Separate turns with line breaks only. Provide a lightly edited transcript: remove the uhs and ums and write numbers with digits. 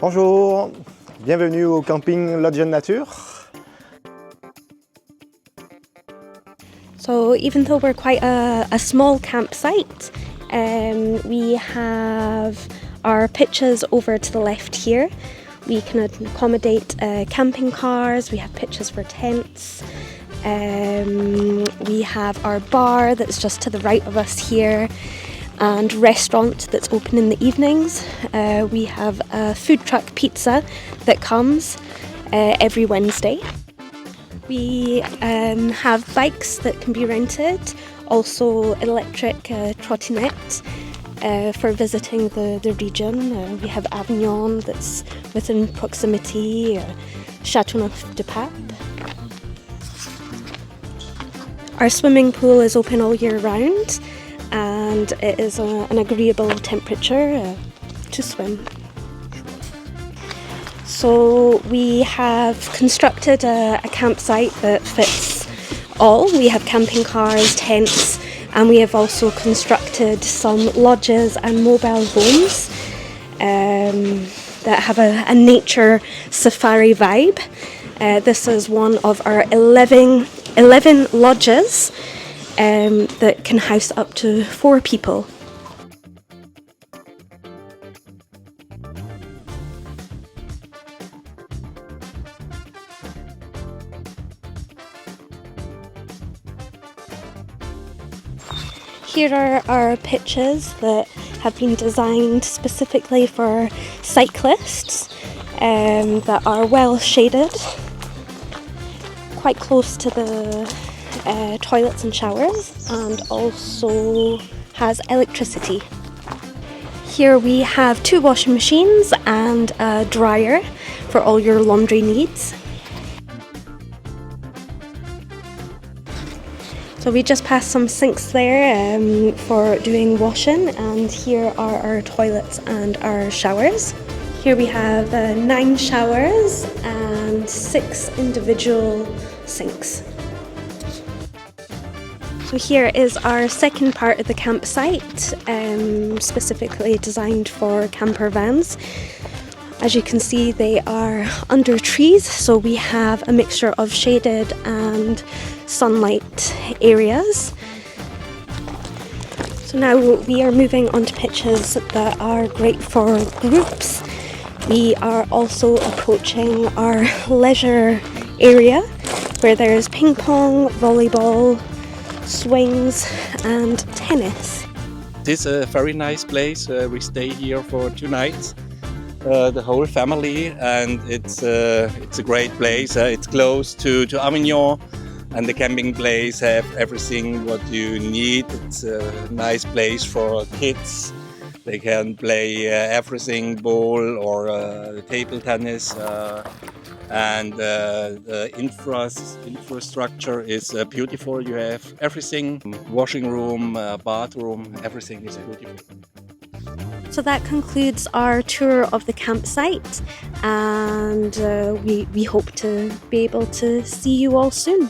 Bonjour, bienvenue au camping Lodge Nature.
So even though we're quite a small campsite, we have our pitches over to the left here. We can accommodate camping cars, we have pitches for tents, we have our bar that's just to the right of us here, and restaurant that's open in the evenings. We have a food truck pizza that comes every Wednesday. We have bikes that can be rented, also electric trottinette for visiting the region. We have Avignon that's within proximity, Châteauneuf-du-Pape. Our swimming pool is open all year round and it is an agreeable temperature to swim. So we have constructed a campsite that fits all. We have camping cars, tents, and we have also constructed some lodges and mobile homes that have a nature safari vibe. This is one of our 11 lodges that can house up to 4 people. Here are our pitches that have been designed specifically for cyclists that are well shaded, quite close to the toilets and showers, and also has electricity. Here we have 2 washing machines and a dryer for all your laundry needs. So we just passed some sinks there for doing washing, and here are our toilets and our showers. Here we have 9 showers and 6 individual sinks. So here is our second part of the campsite, specifically designed for camper vans. As you can see, they are under trees, so we have a mixture of shaded and sunlight areas. So now we are moving on to pitches that are great for groups. We are also approaching our leisure area where there's ping pong, volleyball, swings and tennis.
This is a very nice place. We stay here for 2 nights. The whole family, and it's a great place. It's close to Avignon, and the camping place have everything what you need. It's a nice place for kids. They can play everything, ball or table tennis, and the infrastructure is beautiful. You have everything, washing room, bathroom, everything is beautiful.
So that concludes our tour of the campsite, and we hope to be able to see you all soon.